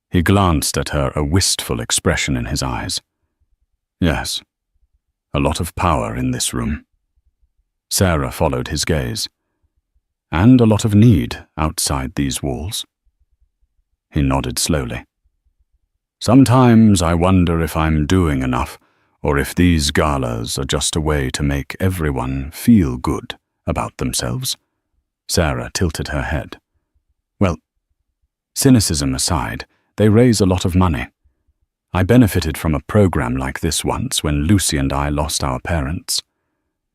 He glanced at her, a wistful expression in his eyes. "Yes, a lot of power in this room." Sarah followed his gaze. "And a lot of need outside these walls." He nodded slowly. "Sometimes I wonder if I'm doing enough, or if these galas are just a way to make everyone feel good about themselves." Sarah tilted her head. "Well, cynicism aside, they raise a lot of money. I benefited from a program like this once when Lucy and I lost our parents.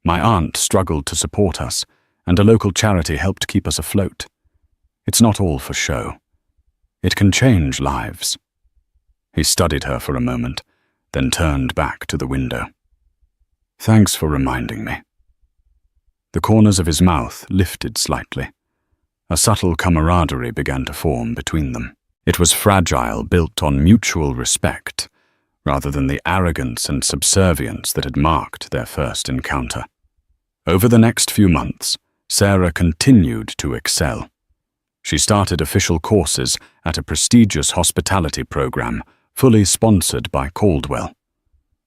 My aunt struggled to support us, and a local charity helped keep us afloat. It's not all for show. It can change lives." He studied her for a moment, then turned back to the window. "Thanks for reminding me." The corners of his mouth lifted slightly. A subtle camaraderie began to form between them. It was fragile, built on mutual respect, rather than the arrogance and subservience that had marked their first encounter. Over the next few months, Sarah continued to excel. She started official courses at a prestigious hospitality program fully sponsored by Caldwell.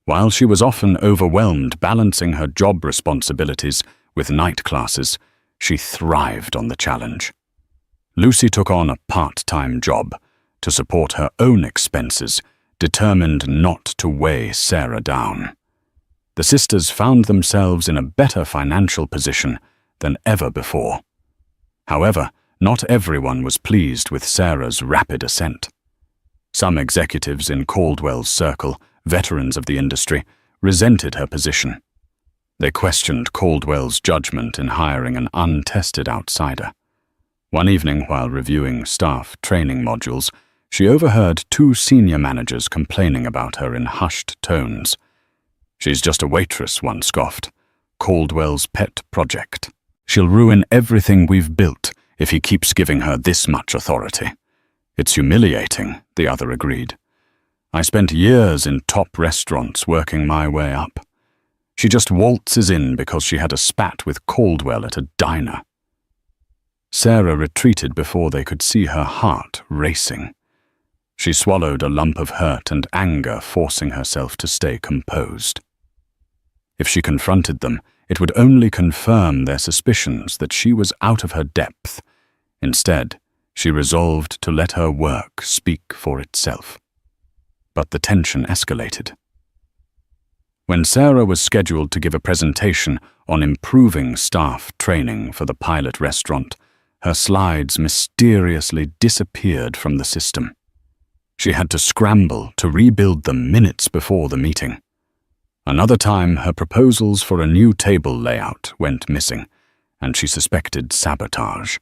While she was often overwhelmed balancing her job responsibilities with night classes, she thrived on the challenge. Lucy took on a part-time job to support her own expenses, determined not to weigh Sarah down. The sisters found themselves in a better financial position than ever before. However, not everyone was pleased with Sarah's rapid ascent. Some executives in Caldwell's circle, veterans of the industry, resented her position. They questioned Caldwell's judgment in hiring an untested outsider. One evening, while reviewing staff training modules, she overheard two senior managers complaining about her in hushed tones. "She's just a waitress," one scoffed. "Caldwell's pet project. She'll ruin everything we've built if he keeps giving her this much authority." "It's humiliating," the other agreed. "I spent years in top restaurants working my way up. She just waltzes in because she had a spat with Caldwell at a diner." Sarah retreated before they could see her heart racing. She swallowed a lump of hurt and anger, forcing herself to stay composed. If she confronted them, it would only confirm their suspicions that she was out of her depth. Instead, she resolved to let her work speak for itself. But the tension escalated. When Sarah was scheduled to give a presentation on improving staff training for the pilot restaurant, her slides mysteriously disappeared from the system. She had to scramble to rebuild them minutes before the meeting. Another time, her proposals for a new table layout went missing, and she suspected sabotage.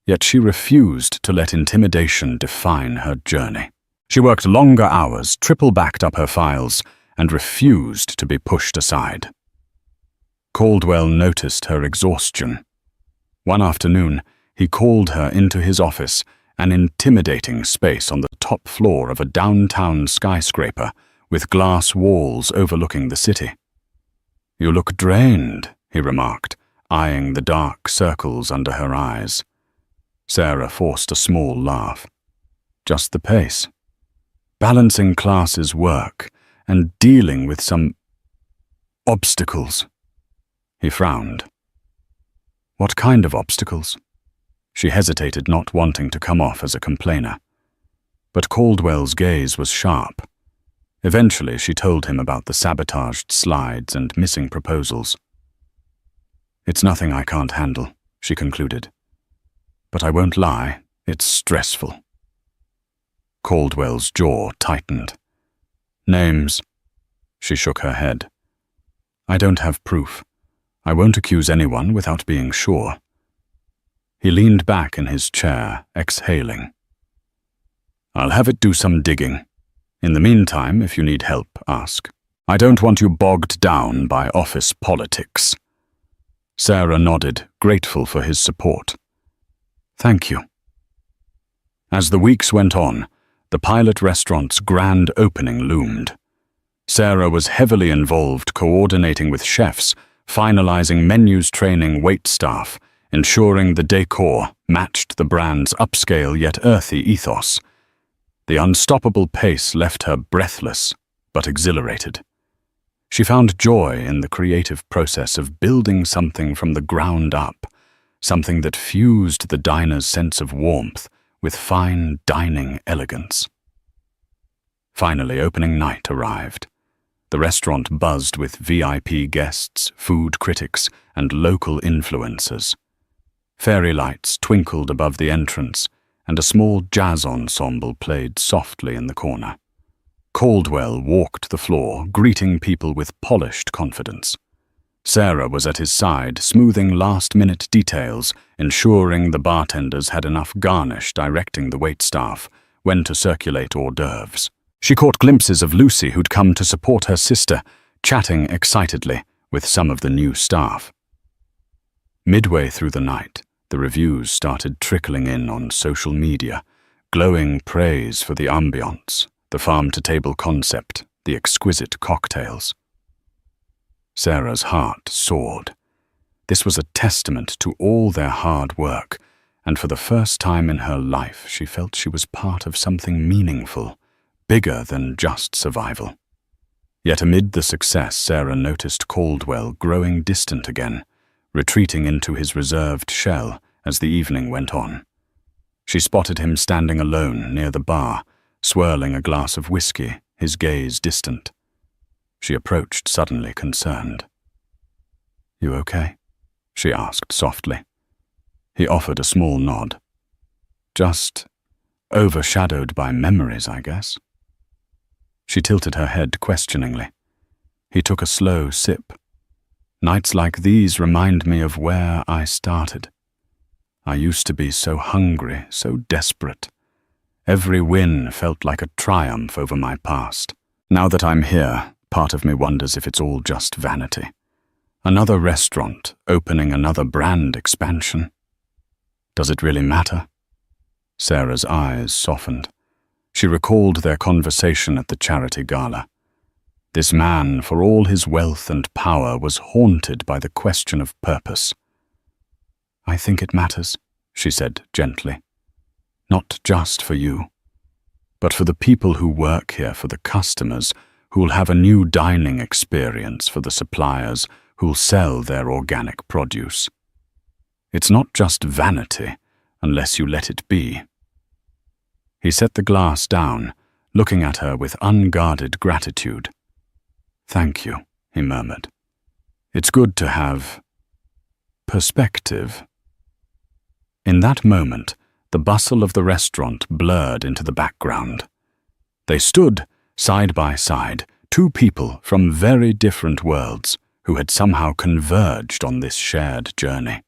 Yet she refused to let intimidation define her journey. She worked longer hours, triple-backed up her files, and refused to be pushed aside. Caldwell noticed her exhaustion. One afternoon, he called her into his office, an intimidating space on the top floor of a downtown skyscraper with glass walls overlooking the city. "You look drained," he remarked, eyeing the dark circles under her eyes. Sarah forced a small laugh. "Just the pace. Balancing classes work and dealing with some obstacles." He frowned. "What kind of obstacles?" She hesitated, not wanting to come off as a complainer. But Caldwell's gaze was sharp. Eventually, she told him about the sabotaged slides and missing proposals. "It's nothing I can't handle," she concluded. "But I won't lie, it's stressful." Caldwell's jaw tightened. "Names?" She shook her head. "I don't have proof. I won't accuse anyone without being sure." He leaned back in his chair, exhaling. "I'll have it do some digging. In the meantime, if you need help, ask. I don't want you bogged down by office politics." Sarah nodded, grateful for his support. "Thank you." As the weeks went on, the pilot restaurant's grand opening loomed. Sarah was heavily involved coordinating with chefs, finalizing menus, training waitstaff, ensuring the decor matched the brand's upscale yet earthy ethos. The unstoppable pace left her breathless but exhilarated. She found joy in the creative process of building something from the ground up, something that fused the diner's sense of warmth with fine dining elegance. Finally, opening night arrived. The restaurant buzzed with VIP guests, food critics, and local influencers. Fairy lights twinkled above the entrance, and a small jazz ensemble played softly in the corner. Caldwell walked the floor, greeting people with polished confidence. Sarah was at his side, smoothing last-minute details, ensuring the bartenders had enough garnish, directing the waitstaff when to circulate hors d'oeuvres. She caught glimpses of Lucy, who'd come to support her sister, chatting excitedly with some of the new staff. Midway through the night, the reviews started trickling in on social media, glowing praise for the ambiance, the farm-to-table concept, the exquisite cocktails. Sarah's heart soared. This was a testament to all their hard work, and for the first time in her life she felt she was part of something meaningful, bigger than just survival. Yet amid the success, Sarah noticed Caldwell growing distant again, retreating into his reserved shell as the evening went on. She spotted him standing alone near the bar, swirling a glass of whiskey, his gaze distant. She approached suddenly concerned. "You okay?" she asked softly. He offered a small nod. "Just overshadowed by memories, I guess." She tilted her head questioningly. He took a slow sip. "Nights like these remind me of where I started. I used to be so hungry, so desperate. Every win felt like a triumph over my past. Now that I'm here, part of me wonders if it's all just vanity. Another restaurant, opening another brand expansion. Does it really matter?" Sarah's eyes softened. She recalled their conversation at the charity gala. This man, for all his wealth and power, was haunted by the question of purpose. "I think it matters," she said gently. "Not just for you, but for the people who work here, for the customers who'll have a new dining experience, for the suppliers who'll sell their organic produce. It's not just vanity, unless you let it be." He set the glass down, looking at her with unguarded gratitude. "Thank you," he murmured. "It's good to have perspective." In that moment, the bustle of the restaurant blurred into the background. They stood side by side, two people from very different worlds who had somehow converged on this shared journey.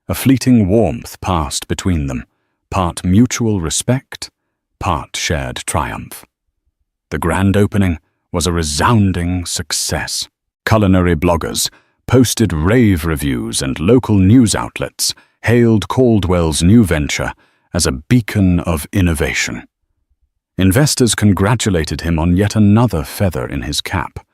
A fleeting warmth passed between them, part mutual respect, part shared triumph. The grand opening was a resounding success. Culinary bloggers posted rave reviews, and local news outlets hailed Caldwell's new venture as a beacon of innovation. Investors congratulated him on yet another feather in his cap,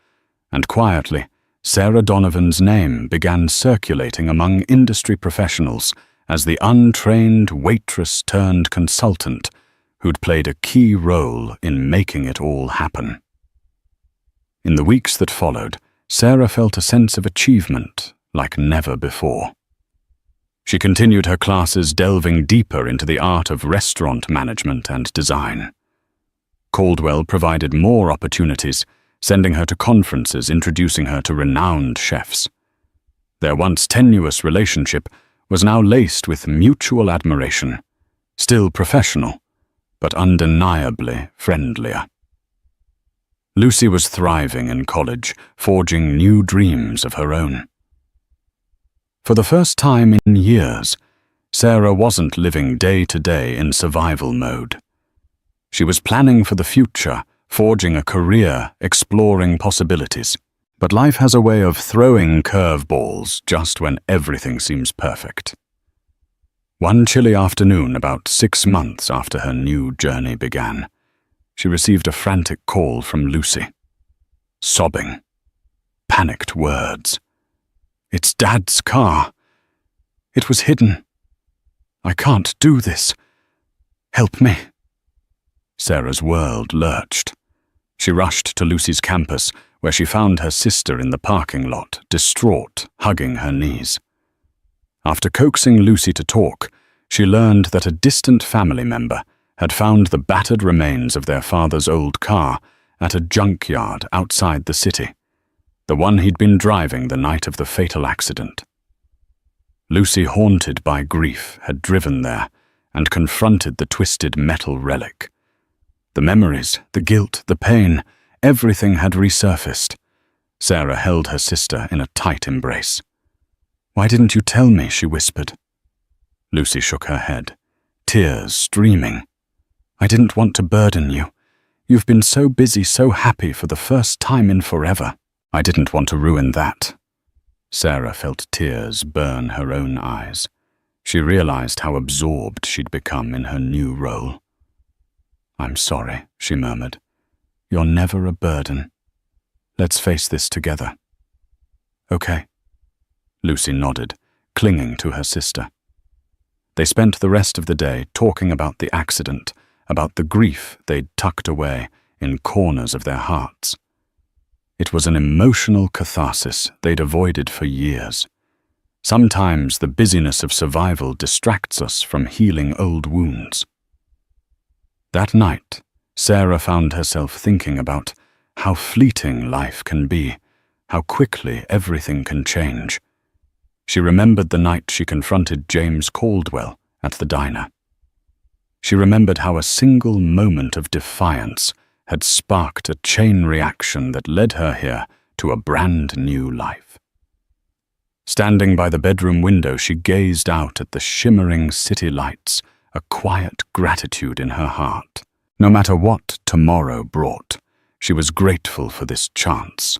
and quietly, Sarah Donovan's name began circulating among industry professionals as the untrained waitress turned consultant who'd played a key role in making it all happen. In the weeks that followed, Sarah felt a sense of achievement like never before. She continued her classes, delving deeper into the art of restaurant management and design. Caldwell provided more opportunities, sending her to conferences, introducing her to renowned chefs. Their once tenuous relationship was now laced with mutual admiration, still professional, but undeniably friendlier. Lucy was thriving in college, forging new dreams of her own. For the first time in years, Sarah wasn't living day to day in survival mode. She was planning for the future, forging a career, exploring possibilities. But life has a way of throwing curveballs just when everything seems perfect. One chilly afternoon, about 6 months after her new journey began, she received a frantic call from Lucy. Sobbing, panicked words. "It's Dad's car. It was hidden. I can't do this. Help me." Sarah's world lurched. She rushed to Lucy's campus, where she found her sister in the parking lot, distraught, hugging her knees. After coaxing Lucy to talk, she learned that a distant family member had found the battered remains of their father's old car at a junkyard outside the city, the one he'd been driving the night of the fatal accident. Lucy, haunted by grief, had driven there and confronted the twisted metal relic. The memories, the guilt, the pain, everything had resurfaced. Sarah held her sister in a tight embrace. "Why didn't you tell me?" she whispered. Lucy shook her head, tears streaming. "I didn't want to burden you. You've been so busy, so happy for the first time in forever." "I didn't want to ruin that." Sarah felt tears burn her own eyes. She realized how absorbed she'd become in her new role. "I'm sorry," she murmured. "You're never a burden. Let's face this together." "Okay." Lucy nodded, clinging to her sister. They spent the rest of the day talking about the accident, about the grief they'd tucked away in corners of their hearts. It was an emotional catharsis they'd avoided for years. Sometimes the busyness of survival distracts us from healing old wounds. That night, Sarah found herself thinking about how fleeting life can be, how quickly everything can change. She remembered the night she confronted James Caldwell at the diner. She remembered how a single moment of defiance had sparked a chain reaction that led her here to a brand new life. Standing by the bedroom window, she gazed out at the shimmering city lights, a quiet gratitude in her heart. No matter what tomorrow brought, she was grateful for this chance,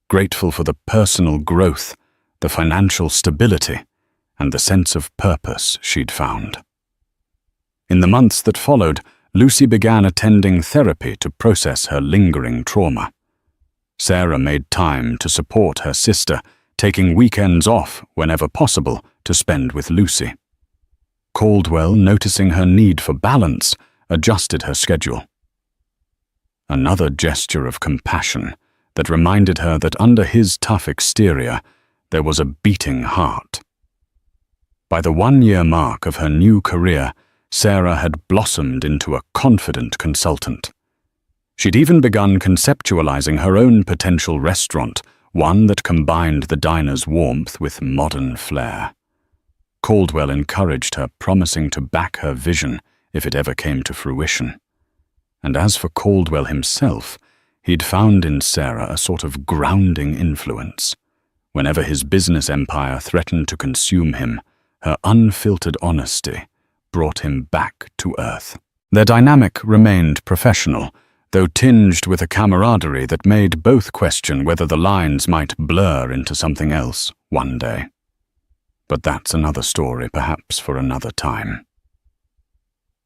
grateful for the personal growth, the financial stability, and the sense of purpose she'd found. In the months that followed, Lucy began attending therapy to process her lingering trauma. Sarah made time to support her sister, taking weekends off whenever possible to spend with Lucy. Caldwell, noticing her need for balance, adjusted her schedule. Another gesture of compassion that reminded her that under his tough exterior there was a beating heart. By the 1-year mark of her new career, Sarah had blossomed into a confident consultant. She'd even begun conceptualizing her own potential restaurant, one that combined the diner's warmth with modern flair. Caldwell encouraged her, promising to back her vision if it ever came to fruition. And as for Caldwell himself, he'd found in Sarah a sort of grounding influence. Whenever his business empire threatened to consume him, her unfiltered honesty brought him back to earth. Their dynamic remained professional, though tinged with a camaraderie that made both question whether the lines might blur into something else one day. But that's another story, perhaps for another time.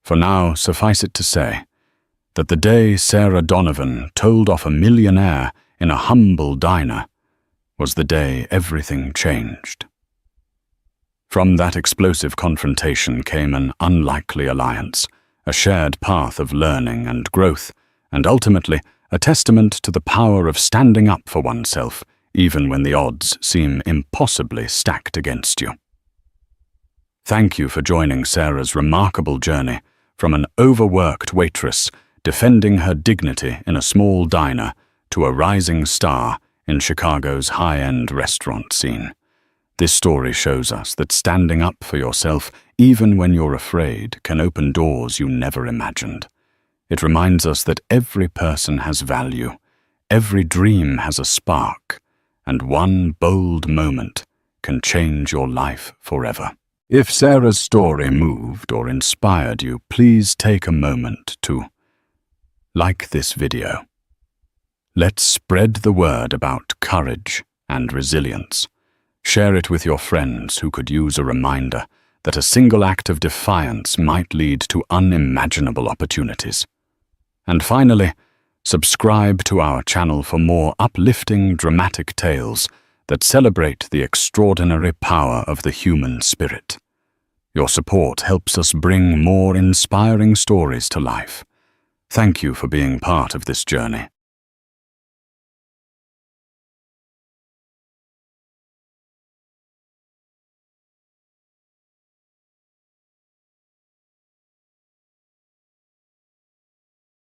For now, suffice it to say that the day Sarah Donovan told off a millionaire in a humble diner was the day everything changed. From that explosive confrontation came an unlikely alliance, a shared path of learning and growth, and ultimately a testament to the power of standing up for oneself, even when the odds seem impossibly stacked against you. Thank you for joining Sarah's remarkable journey from an overworked waitress defending her dignity in a small diner to a rising star in Chicago's high-end restaurant scene. This story shows us that standing up for yourself, even when you're afraid, can open doors you never imagined. It reminds us that every person has value, every dream has a spark, and one bold moment can change your life forever. If Sarah's story moved or inspired you, please take a moment to like this video. Let's spread the word about courage and resilience. Share it with your friends who could use a reminder that a single act of defiance might lead to unimaginable opportunities. And finally, subscribe to our channel for more uplifting, dramatic tales that celebrate the extraordinary power of the human spirit. Your support helps us bring more inspiring stories to life. Thank you for being part of this journey.